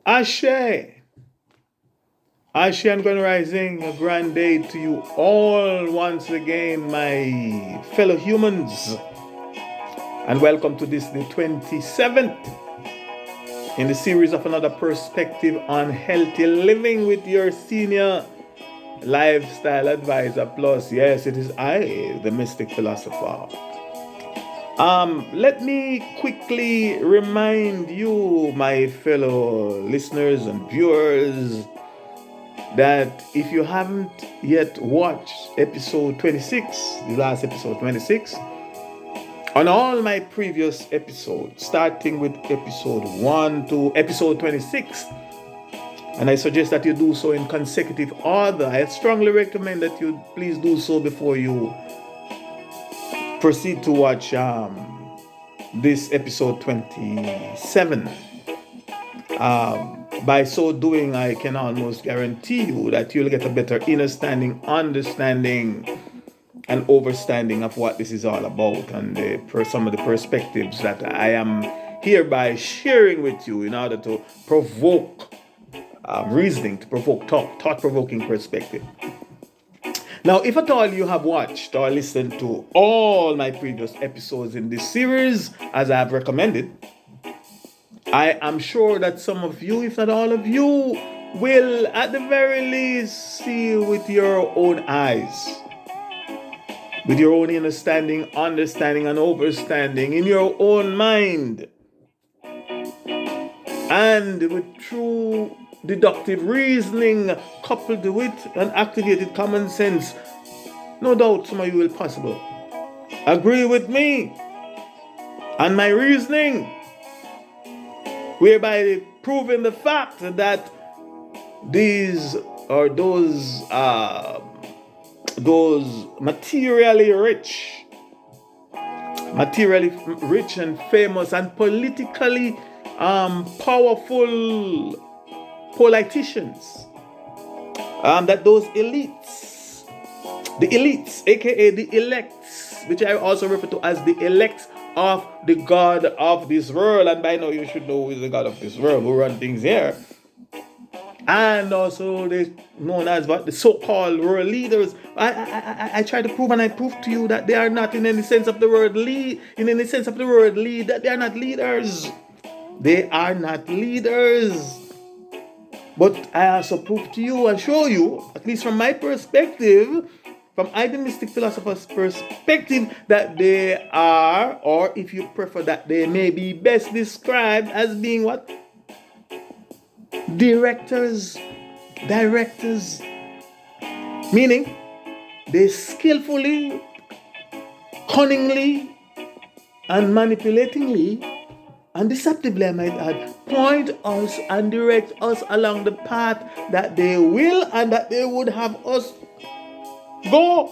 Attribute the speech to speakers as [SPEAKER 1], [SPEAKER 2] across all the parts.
[SPEAKER 1] Ashe. Ashe and Grand Rising, a grand day to you all once again, my fellow humans. And welcome to this, the 27th in the series of another perspective on healthy living with your senior lifestyle advisor. Plus, yes, it is I, the mystic philosopher. Let me quickly remind you, my fellow listeners and viewers, that if you haven't yet watched episode 26, the last episode 26, on all my previous episodes, starting with episode 1 to episode 26, and I suggest that you do so in consecutive order. I strongly recommend that you please do so before you proceed to watch this episode 27. By so doing, I can almost guarantee you that you'll get a better understanding, and overstanding of what this is all about, and some of the perspectives that I am hereby sharing with you in order to provoke reasoning, to provoke thought-provoking perspective. Now, if at all you have watched or listened to all my previous episodes in this series, as I have recommended, I am sure that some of you, if not all of you, will at the very least see with your own eyes, with your own understanding, and overstanding in your own mind, and with true deductive reasoning coupled with an activated common sense. No doubt some of you will possibly agree with me and my reasoning, whereby proving the fact that these or those materially rich and famous and politically powerful politicians, that those elites, aka the elects, which I also refer to as the elects of the God of this world, and by now you should know who is the God of this world, who run things here, and also they known as what the so-called world leaders. I try to prove, and I prove to you that they are not in any sense of the word lead, that they are not leaders. They are not leaders. But I also prove to you and show you, at least from my perspective, from the mystic philosopher's perspective, that they are, or if you prefer, that they may be best described as being what? Directors. Meaning, they skillfully, cunningly, and manipulatingly, and deceptively, I might add, point us and direct us along the path that they will and that they would have us go.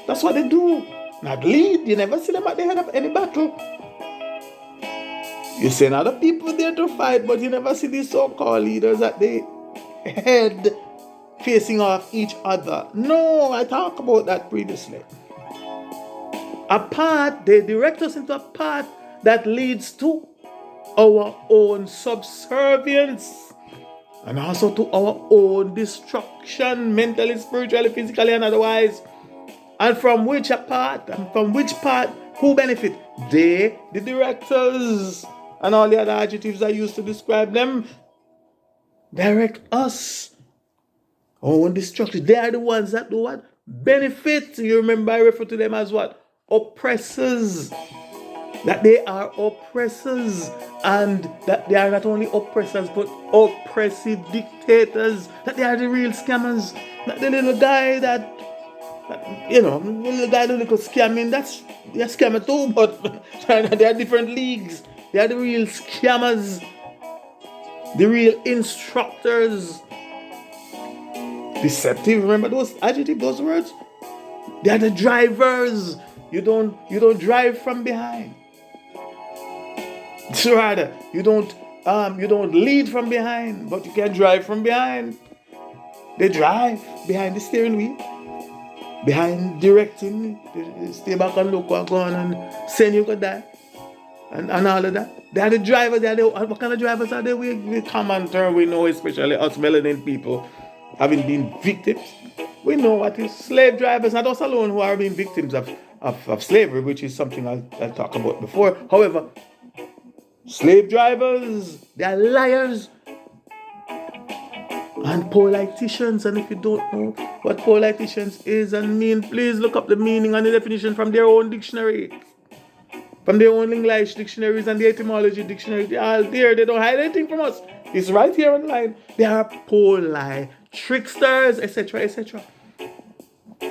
[SPEAKER 1] That's what they do. Not lead. You never see them at the head of any battle. You see other people there to fight, but you never see these so-called leaders at the head facing off each other. No, I talked about that previously. They direct us into a path that leads to our own subservience and also to our own destruction, mentally, spiritually, physically, and otherwise. And from which part, who benefit? They, the directors, and all the other adjectives I used to describe them, direct us. Our own destruction. They are the ones that do what? Benefit. You remember I refer to them as what? Oppressors. That they are oppressors, and that they are not only oppressors but oppressive dictators, that they are the real scammers. Not the little guy the little guy who little scamming, they're a scammer too, but they are different leagues. They are the real scammers, the real instructors. Deceptive, remember those adjectives, those words? They are the drivers. You don't drive from behind. So rather, you don't lead from behind, but you can drive from behind. They drive behind the steering wheel. behind directing, stay back and look what going on and send you could die. And all of that. They are the drivers. What kind of drivers are they? We common term we know, especially us melanin people, having been victims. We know what is slave drivers, not us alone who are being victims of slavery, which is something I'll talk about before. However, slave drivers, they are liars and politicians. And if you don't know what politicians is and mean, please look up the meaning and the definition from their own dictionary. From their own English dictionaries and the etymology dictionary. They are all there. They don't hide anything from us. It's right here online. They are poli, tricksters, etc., etc.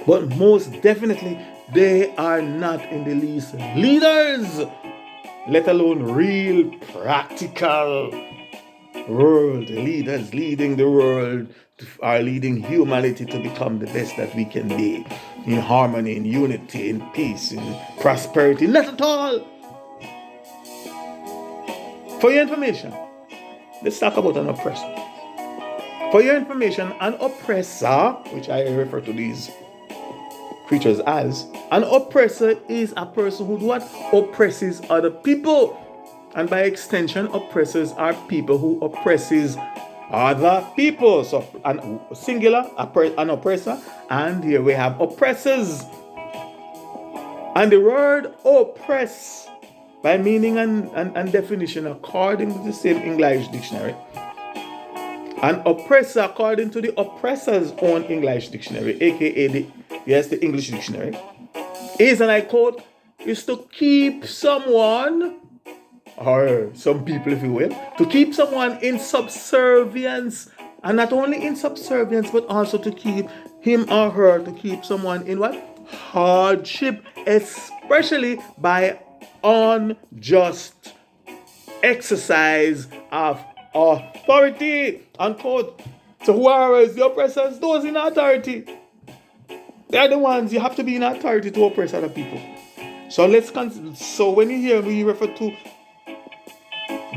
[SPEAKER 1] But most definitely, they are not in the least leaders, let alone real practical world leaders leading the world, are leading humanity to become the best that we can be, in harmony, in unity, in peace, in prosperity. Not at all. For your information, let's talk about an oppressor. For your information, an oppressor, which I refer to these creatures as, an oppressor is a person who what? Oppresses other people. And by extension, oppressors are people who oppresses other people. So, singular, an oppressor, and here we have oppressors. And the word oppress, by meaning and definition, according to the same English dictionary, an oppressor, according to the oppressor's own English dictionary, aka the English dictionary, is, and I quote, is to keep someone, or some people if you will, to keep someone in subservience. And not only in subservience, but also to keep him or her, to keep someone in what? Hardship, especially by unjust exercise of authority. Unquote. So who are the oppressors? Those in authority. They are the ones you have to be in authority to oppress other people. So so when you hear me refer to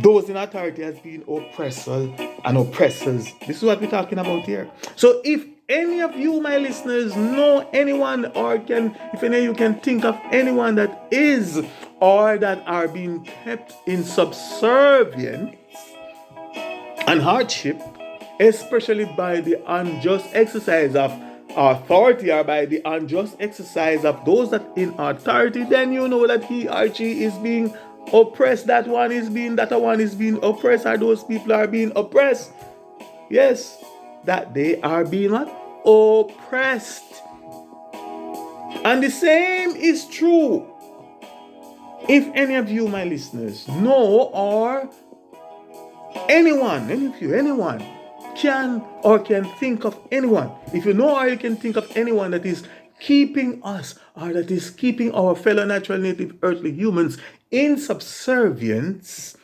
[SPEAKER 1] those in authority as being oppressors and oppressors, this is what we're talking about here. So if any of you, my listeners, know anyone, or if any of you can think of anyone that is or that are being kept in subservience and hardship, especially by the unjust exercise of authority or by the unjust exercise of those that in authority, then you know that he or she is being oppressed. That one is being oppressed, or those people are being oppressed. Yes, that they are being what? Oppressed. And the same is true if any of you, my listeners, know, or anyone can think of anyone. If you know or you can think of anyone that is keeping us, or that is keeping our fellow natural native earthly humans in subservience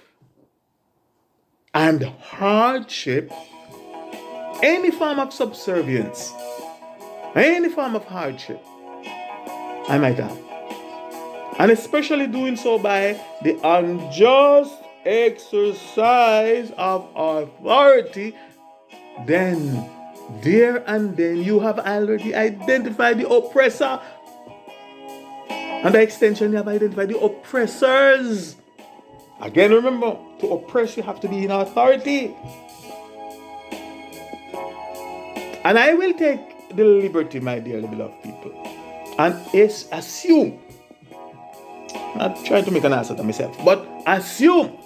[SPEAKER 1] and hardship, any form of subservience, any form of hardship, I might add, and especially doing so by the unjust exercise of authority, then there and then you have already identified the oppressor, and by extension you have identified the oppressors. Again, remember, to oppress you have to be in authority. And I will take the liberty, my dearly beloved people, and assume, not trying to make an answer to myself, but assume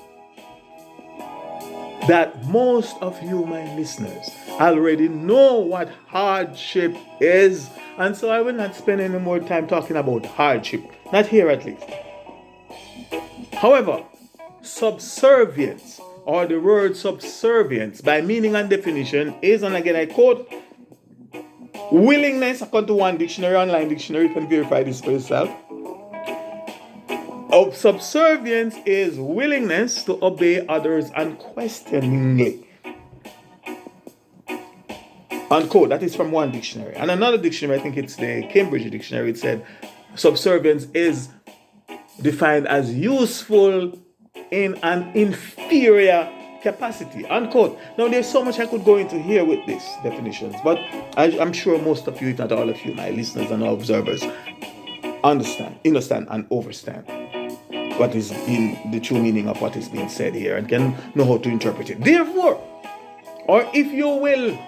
[SPEAKER 1] that most of you, my listeners, already know what hardship is. And so I will not spend any more time talking about hardship. Not here at least. However, subservience, or the word subservience, by meaning and definition, is, and again I quote, willingness, according to one dictionary, online dictionary, you can verify this for yourself. Of subservience is willingness to obey others unquestioningly. Unquote. That is from one dictionary. And another dictionary, I think it's the Cambridge dictionary, it said subservience is defined as useful in an inferior capacity, unquote. Now, there's so much I could go into here with these definitions, but I'm sure most of you, if not all of you, my listeners and observers, understand, and overstand what is in the true meaning of what is being said here and can know how to interpret it. Therefore, or if you will,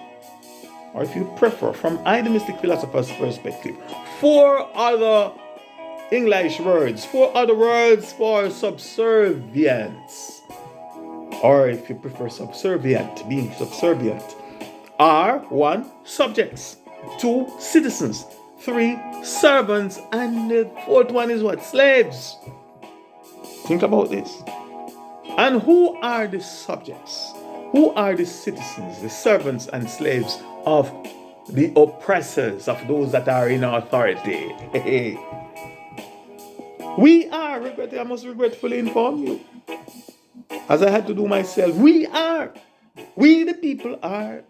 [SPEAKER 1] or if you prefer, from I, the mystic philosopher's perspective, 4 other English words, 4 other words for subservience, or if you prefer subservient, being subservient, are 1, subjects, 2, citizens, 3, servants, and the 4th one is what? Slaves. Think about this. And who are the subjects? Who are the citizens, the servants and slaves of the oppressors, of those that are in authority? We are, I must regretfully inform you, as I had to do myself, we the people are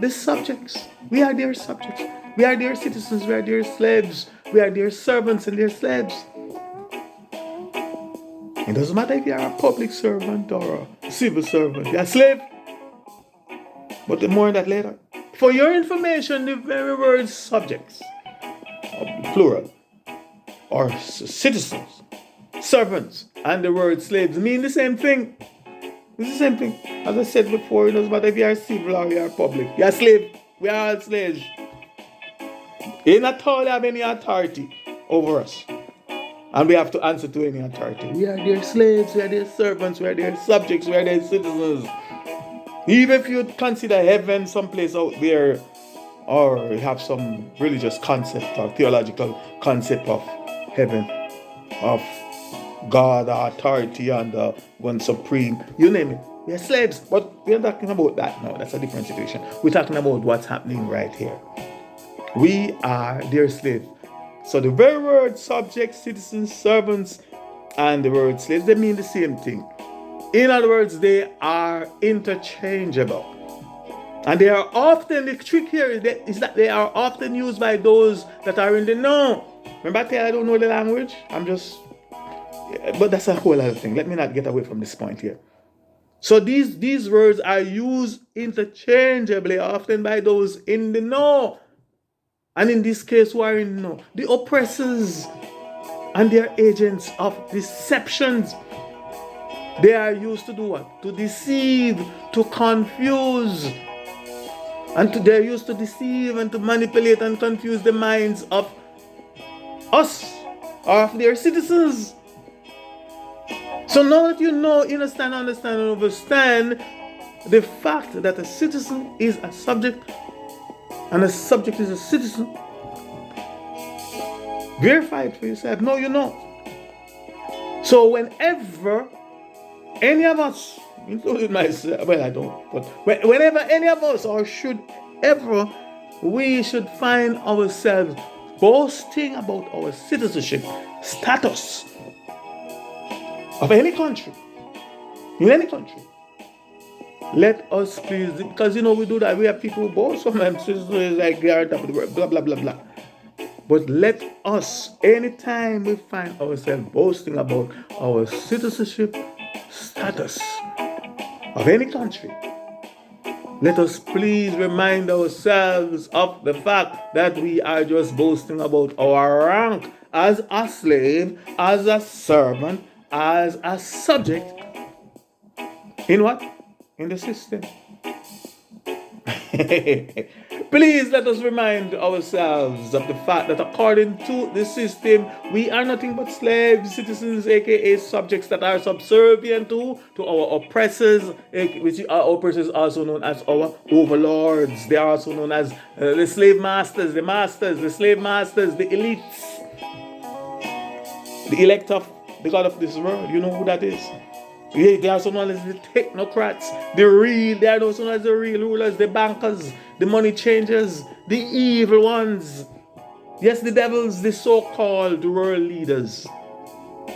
[SPEAKER 1] the subjects. We are their subjects. We are their citizens. We are their slaves. We are their servants and their slaves. It doesn't matter if you are a public servant or a civil servant. You're a slave. But more on that later. For your information, the very word subjects, plural, or citizens, servants, and the word slaves mean the same thing. It's the same thing. As I said before, it doesn't matter if you are civil or you are public. You are a slave. We are all slaves. You not all have any authority over us. And we have to answer to any authority. We are their slaves, we are their servants, we are their subjects, we are their citizens. Even if you consider heaven someplace out there, or you have some religious concept or theological concept of heaven, of God, authority, and the one supreme, you name it. We are slaves, but we are talking about that now. That's a different situation. We're talking about what's happening right here. We are their slaves. So the very word subjects, citizens, servants, and the word slaves, they mean the same thing. In other words, they are interchangeable. And they are often, the trick here is that they are often used by those that are in the know. Remember I tell you I don't know the language? But that's a whole other thing. Let me not get away from this point here. So these words are used interchangeably, often by those in the know. And in this case, who are in the know? The oppressors and their agents of deceptions. They are used to do what? To deceive, to confuse. And they're used to deceive and to manipulate and confuse the minds of us, or of their citizens. So now that you know, understand, and understand the fact that a citizen is a subject and a subject is a citizen, verify it for yourself. No, you know. So whenever any of us, including myself, well, I don't, but whenever any of us, or should ever, we should find ourselves boasting about our citizenship status of any country, in any country, let us please, because we do that. We have people who boast sometimes, like they are on top of the world, blah, blah, blah, blah. But let us, anytime we find ourselves boasting about our citizenship status of any country, let us please remind ourselves of the fact that we are just boasting about our rank as a slave, as a servant, as a subject. In what? In the system. Please let us remind ourselves of the fact that according to the system, we are nothing but slaves, citizens, aka subjects that are subservient to our oppressors, which our oppressors are also known as our overlords. They are also known as the slave masters, the slave masters, the elites, the elect of the God of this world. You know who that is? They are also known as the technocrats, they are also known as the real rulers, the bankers, the money changers, the evil ones. Yes, the devils, the so-called world leaders,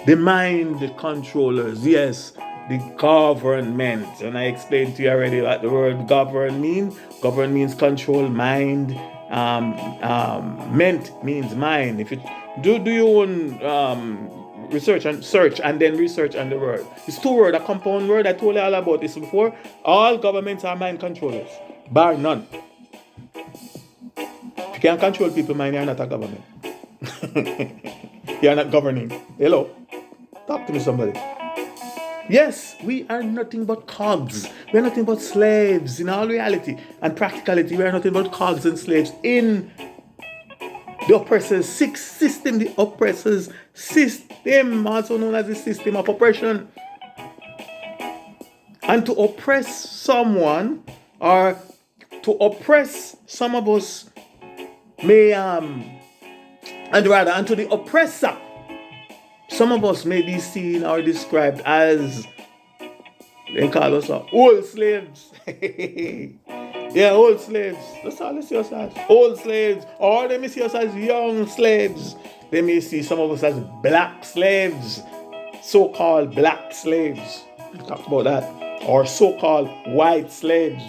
[SPEAKER 1] the mind controllers, yes, the government. And I explained to you already what the word govern means. Govern means control, mind, ment means mind. If you do your own research and search and then research on the word. It's two words, a compound word. I told you all about this before. All governments are mind controllers, bar none. If you can't control people's mind, you're not a government. You're not governing. Hello? Talk to me, somebody. Yes, we are nothing but cogs. We are nothing but slaves in all reality and practicality. We are nothing but cogs and slaves in the oppressor's system, the oppressor's system, also known as the system of oppression. And to oppress someone, or to oppress some of us, and to the oppressor, some of us may be seen or described as, they call us old slaves. Yeah, old slaves. That's all they see us as. Old slaves. Or they may see us as young slaves. They may see some of us as black slaves. So-called black slaves. We talked about that. Or so-called white slaves.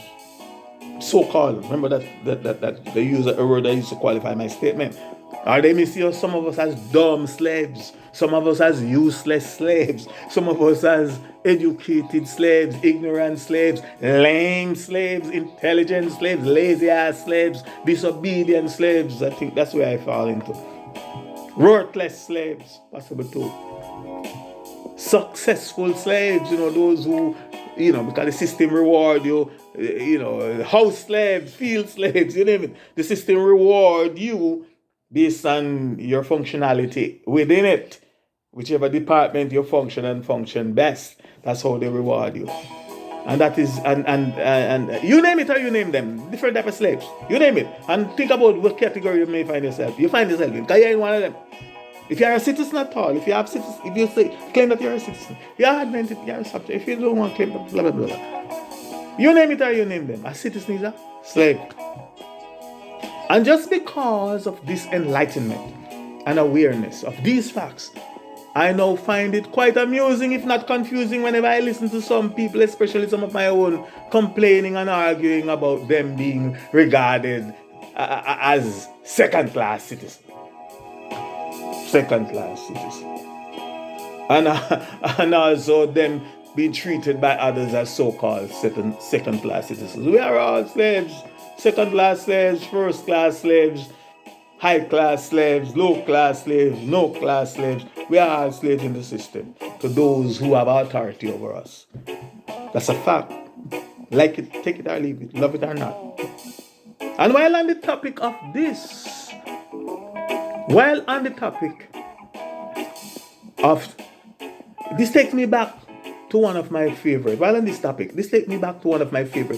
[SPEAKER 1] So-called. Remember that they use a word that used to qualify my statement. Or they may see us, some of us as dumb slaves. Some of us as useless slaves. Some of us as educated slaves, ignorant slaves, lame slaves, intelligent slaves, lazy ass slaves, disobedient slaves. I think that's where I fall into. Worthless slaves, possible too. Successful slaves, those who, because the system reward you, house slaves, field slaves, you name it. The system reward you based on your functionality within it. Whichever department you function best, that's how they reward you. And that is, and you name it or you name them, different type of slaves. You name it. And think about what category you may find yourself. You find yourself in, because you're in one of them. If you're a citizen at all, if you claim that you're a citizen, you're admitted, you're a subject. If you don't want to claim that, blah, blah, blah, blah. You name it or you name them. A citizen is a slave. And just because of this enlightenment and awareness of these facts, I now find it quite amusing, if not confusing, whenever I listen to some people, especially some of my own, complaining and arguing about them being regarded as second-class citizens. Second-class citizens. And also them being treated by others as so-called second-class citizens. We are all slaves. Second-class slaves, first-class slaves, high-class slaves, low-class slaves, no-class slaves. We are all slaves in the system to those who have authority over us. That's a fact. Like it, take it or leave it, love it or not. And while on the topic of this, this takes me back to one of my favorite,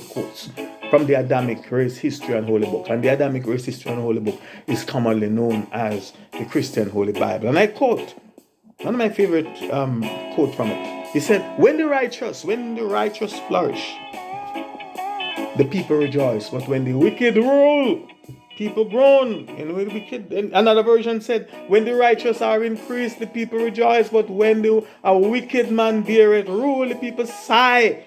[SPEAKER 1] quotes from the Adamic Race History and Holy Book. And the Adamic Race History and Holy Book is commonly known as the Christian Holy Bible. And I quote, one of my favorite quote from it. He said, when the righteous flourish, the people rejoice. But when the wicked rule, people groan. And when the wicked, another version said, when the righteous are increased, the people rejoice. But when a wicked man beareth rule, the people sigh.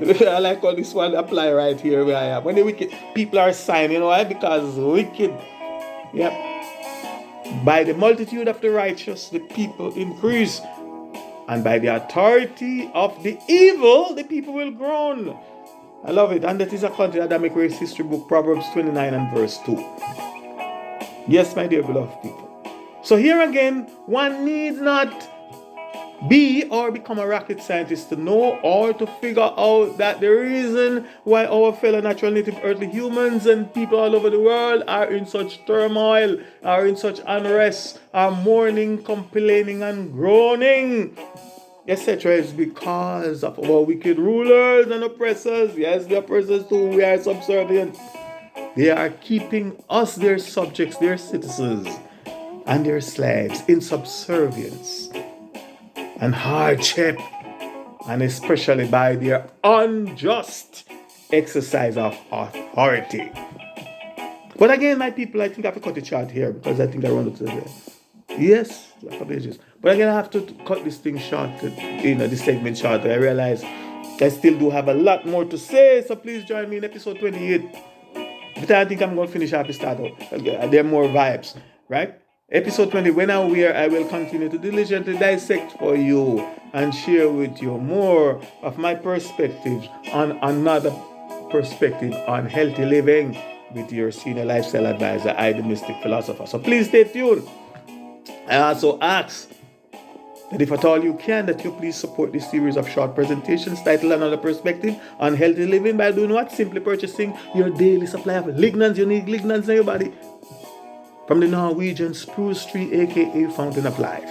[SPEAKER 1] I like how this one apply right here where I am. When the wicked people are sighing, you know why? Because wicked, yep. By the multitude of the righteous, the people increase. And by the authority of the evil, the people will groan. I love it. And that is according to the Adamic Race History book, Proverbs 29 and verse 2. Yes, my dear beloved people. So here again, one needs not be or become a rocket scientist to know or to figure out that the reason why our fellow natural native earthly humans and people all over the world are in such turmoil, are in such unrest, are mourning, complaining and groaning, etc. is because of our wicked rulers and oppressors. Yes, the oppressors too, we are subservient. They are keeping us, their subjects, their citizens and their slaves in subservience and hardship, and especially by their unjust exercise of authority. But again, my people, I think I have to cut the chart here because I think I run up to there. Yes, like a pages. But again, I have to cut this thing short, this segment short. I realize I still do have a lot more to say, so please join me in episode 28. But I think I'm going to finish off the start out. There are more vibes, right? Episode 20, when and where I will continue to diligently dissect for you and share with you more of my perspectives on another perspective on healthy living with your senior lifestyle advisor, I the Mystic Philosopher. So please stay tuned. I also ask that if at all you can, that you please support this series of short presentations titled Another Perspective on Healthy Living by doing what? Simply purchasing your daily supply of lignans. You need lignans in your body from the Norwegian spruce tree, aka Fountain of Life.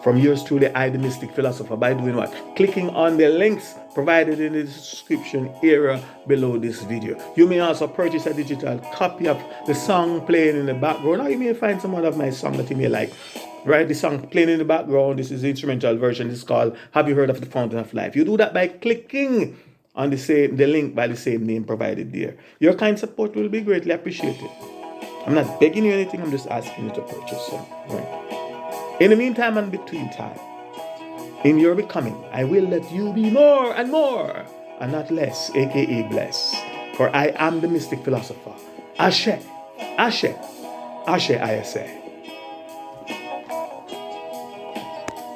[SPEAKER 1] From yours truly, I the Mystic Philosopher, by doing what? Clicking on the links provided in the description area below this video. You may also purchase a digital copy of the song playing in the background, or you may find some of my song that you may like. Right, the song playing in the background, this is the instrumental version. It's called Have You Heard of the Fountain of Life? You do that by clicking on the link by the same name provided there. Your kind support will be greatly appreciated. I'm not begging you anything, I'm just asking you to purchase some. Right. In the meantime and between time, in your becoming, I will let you be more and more, and not less, aka bless. For I am the Mystic Philosopher. Ashe, Ashe, Ashe, I say.